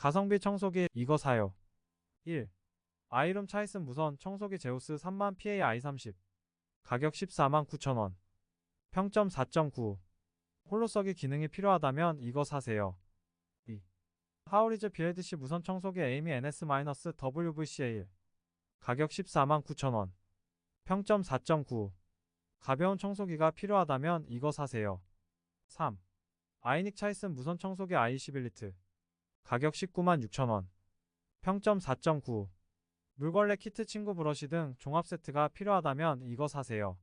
가성비 청소기 이거 사요. 1. 아이룸 차이슨 무선 청소기 제우스 3만 PAI30. 가격 149,000원. 평점 4.9. 홀로서기 기능이 필요하다면 이거 사세요. 2. 하우리즈 BLDC 무선 청소기 에이미 NS-WVCA1. 가격 149,000원. 평점 4.9. 가벼운 청소기가 필요하다면 이거 사세요. 3. 아이닉 차이슨 무선 청소기 i21리트. 가격 196,000원. 평점 4.9. 물걸레 키트 친구 브러쉬 등 종합 세트가 필요하다면 이거 사세요.